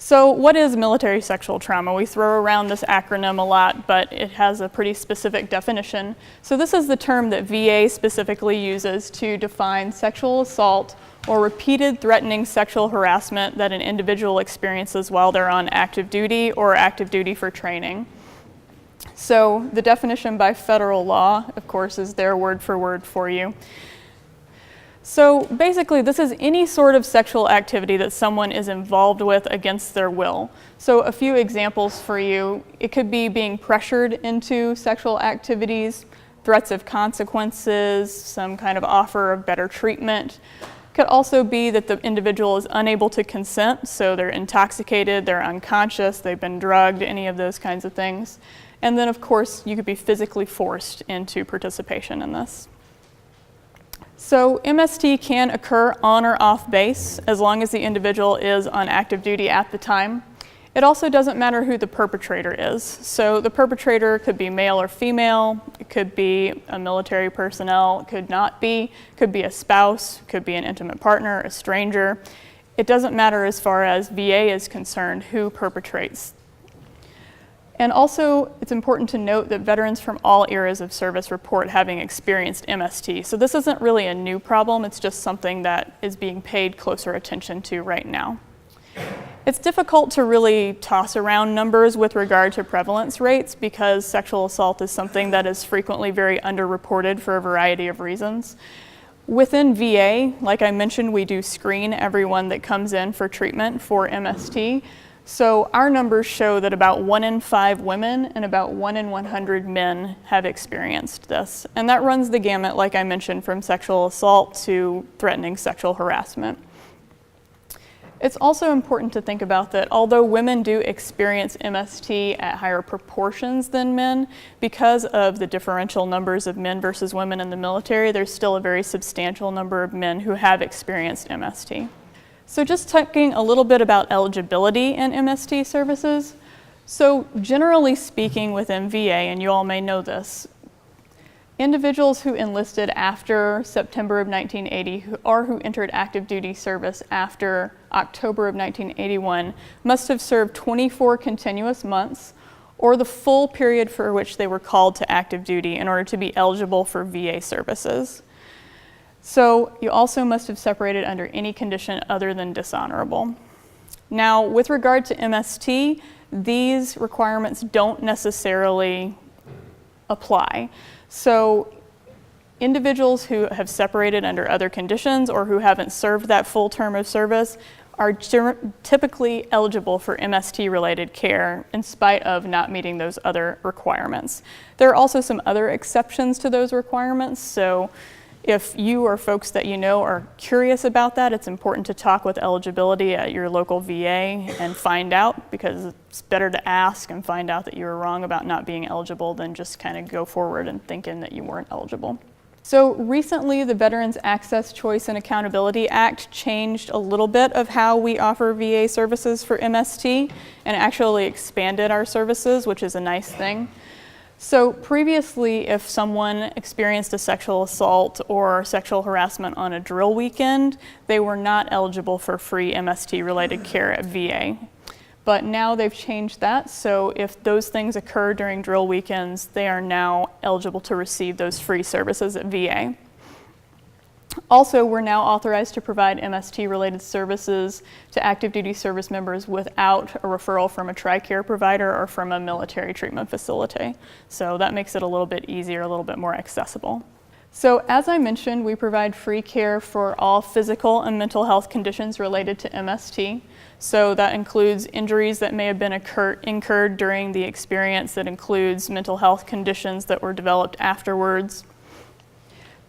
So what is military sexual trauma? We throw around this acronym a lot, but it has a pretty specific definition. So this is the term that VA specifically uses to define sexual assault or repeated threatening sexual harassment that an individual experiences while they're on active duty or active duty for training. So the definition by federal law, of course, is there word for you. So basically, this is any sort of sexual activity that someone is involved with against their will. So a few examples for you. It could be being pressured into sexual activities, threats of consequences, some kind of offer of better treatment. Could also be that the individual is unable to consent, so they're intoxicated, they're unconscious, they've been drugged, any of those kinds of things. And then, of course, you could be physically forced into participation in this. So MST can occur on or off base as long as the individual is on active duty at the time. It also doesn't matter who the perpetrator is. So the perpetrator could be male or female, it could be a military personnel, it could not be, could be a spouse, could be an intimate partner, a stranger. It doesn't matter as far as VA is concerned who perpetrates. And also, it's important to note that veterans from all eras of service report having experienced MST. So this isn't really a new problem, it's just something that is being paid closer attention to right now. It's difficult to really toss around numbers with regard to prevalence rates because sexual assault is something that is frequently very underreported for a variety of reasons. Within VA, like I mentioned, we do screen everyone that comes in for treatment for MST. So our numbers show that about 1 in 5 women and about 1 in 100 men have experienced this. And that runs the gamut, like I mentioned, from sexual assault to threatening sexual harassment. It's also important to think about that although women do experience MST at higher proportions than men, because of the differential numbers of men versus women in the military, there's still a very substantial number of men who have experienced MST. So just talking a little bit about eligibility in MST services. So generally speaking within VA, and you all may know this, individuals who enlisted after September of 1980 or who entered active duty service after October of 1981 must have served 24 continuous months or the full period for which they were called to active duty in order to be eligible for VA services. So you also must have separated under any condition other than dishonorable. Now, with regard to MST, these requirements don't necessarily apply. So individuals who have separated under other conditions or who haven't served that full term of service are typically eligible for MST-related care in spite of not meeting those other requirements. There are also some other exceptions to those requirements. So if you or folks that you know are curious about that, it's important to talk with eligibility at your local VA and find out, because it's better to ask and find out that you were wrong about not being eligible than just kind of go forward and thinking that you weren't eligible. So recently, the Veterans Access, Choice, and Accountability Act changed a little bit of how we offer VA services for MST and actually expanded our services, which is a nice thing. So previously, if someone experienced a sexual assault or sexual harassment on a drill weekend, they were not eligible for free MST-related care at VA. But now they've changed that, so if those things occur during drill weekends, they are now eligible to receive those free services at VA. Also, we're now authorized to provide MST-related services to active duty service members without a referral from a TRICARE provider or from a military treatment facility. So that makes it a little bit easier, a little bit more accessible. So as I mentioned, we provide free care for all physical and mental health conditions related to MST. So that includes injuries that may have been incurred during the experience, that includes mental health conditions that were developed afterwards.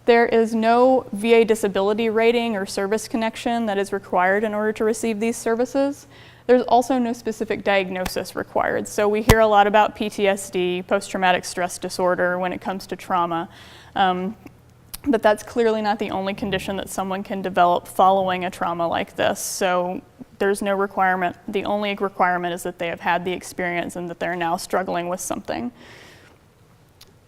There is no VA disability rating or service connection that is required in order to receive these services. There's also no specific diagnosis required. So we hear a lot about PTSD, post-traumatic stress disorder, when it comes to trauma. But that's clearly not the only condition that someone can develop following a trauma like this. So there's no requirement. The only requirement is that they have had the experience and that they're now struggling with something.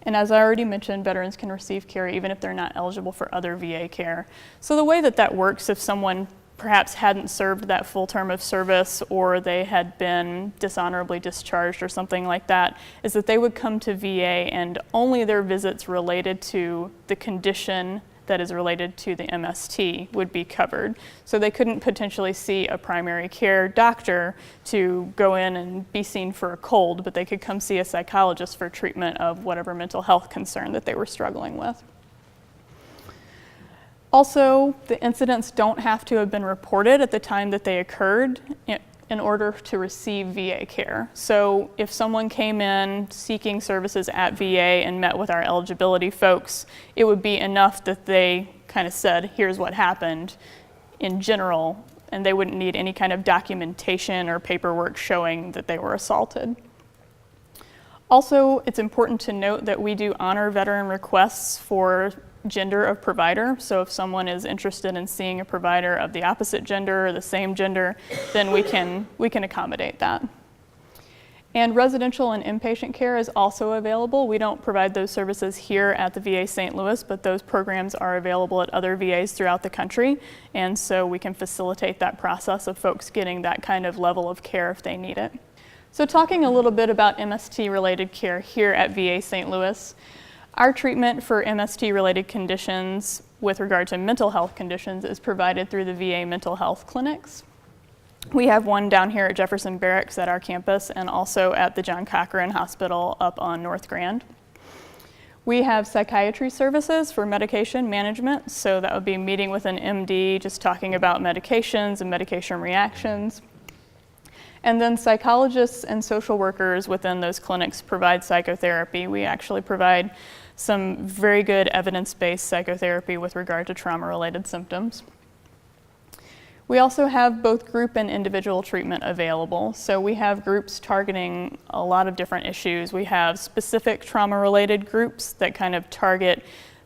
And as I already mentioned, veterans can receive care even if they're not eligible for other VA care. So the way that that works, if someone perhaps hadn't served that full term of service, or they had been dishonorably discharged or something like that, is that they would come to VA and only their visits related to the condition that is related to the MST would be covered. So they couldn't potentially see a primary care doctor to go in and be seen for a cold, but they could come see a psychologist for treatment of whatever mental health concern that they were struggling with. Also, the incidents don't have to have been reported at the time that they occurred in order to receive VA care. So if someone came in seeking services at VA and met with our eligibility folks, it would be enough that they kind of said, here's what happened in general, and they wouldn't need any kind of documentation or paperwork showing that they were assaulted. Also, it's important to note that we do honor veteran requests for gender of provider. So if someone is interested in seeing a provider of the opposite gender or the same gender, then we can accommodate that. And residential and inpatient care is also available. We don't provide those services here at the VA St. Louis, but those programs are available at other VAs throughout the country. And so we can facilitate that process of folks getting that kind of level of care if they need it. So talking a little bit about MST-related care here at VA St. Louis, our treatment for MST-related conditions with regard to mental health conditions is provided through the VA mental health clinics. We have one down here at Jefferson Barracks at our campus and also at the John Cochran Hospital up on North Grand. We have psychiatry services for medication management, so that would be meeting with an MD, just talking about medications and medication reactions. And then psychologists and social workers within those clinics provide psychotherapy. We actually provide some very good evidence-based psychotherapy with regard to trauma-related symptoms. We also have both group and individual treatment available. So we have groups targeting a lot of different issues. We have specific trauma-related groups that kind of target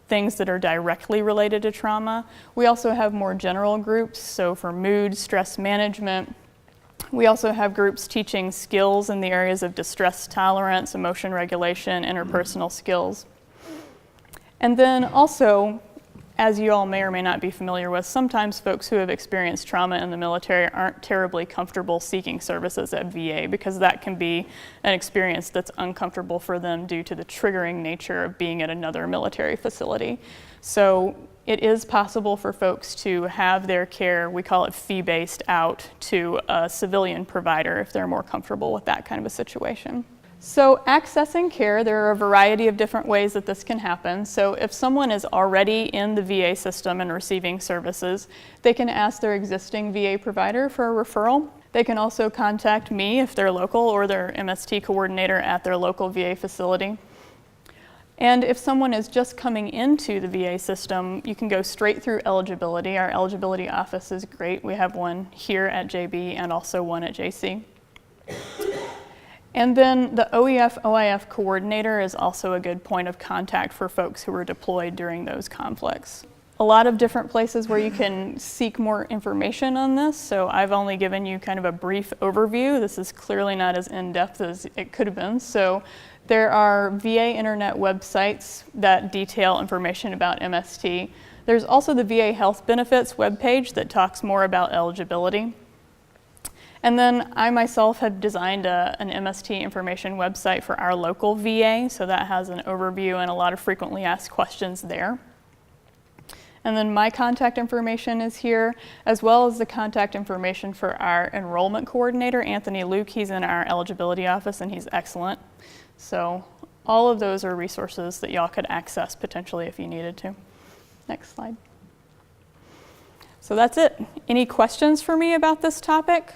things that are directly related to trauma. We also have more general groups, so for mood, stress management. We also have groups teaching skills in the areas of distress tolerance, emotion regulation, interpersonal skills. And then also, as you all may or may not be familiar with, sometimes folks who have experienced trauma in the military aren't terribly comfortable seeking services at VA because that can be an experience that's uncomfortable for them due to the triggering nature of being at another military facility. So it is possible for folks to have their care, we call it fee-based, out to a civilian provider if they're more comfortable with that kind of a situation. So accessing care, there are a variety of different ways that this can happen. So if someone is already in the VA system and receiving services, they can ask their existing VA provider for a referral. They can also contact me if they're local or their MST coordinator at their local VA facility. And if someone is just coming into the VA system, you can go straight through eligibility. Our eligibility office is great. We have one here at JB and also one at JC. And then the OEF-OIF coordinator is also a good point of contact for folks who were deployed during those conflicts. A lot of different places where you can seek more information on this, so I've only given you kind of a brief overview. This is clearly not as in-depth as it could have been. So there are VA internet websites that detail information about MST. There's also the VA Health Benefits webpage that talks more about eligibility. And then I myself have designed an MST information website for our local VA, so that has an overview and a lot of frequently asked questions there. And then my contact information is here, as well as the contact information for our enrollment coordinator, Anthony Luke. He's in our eligibility office and he's excellent. So all of those are resources that y'all could access potentially if you needed to. Next slide. So that's it. Any questions for me about this topic?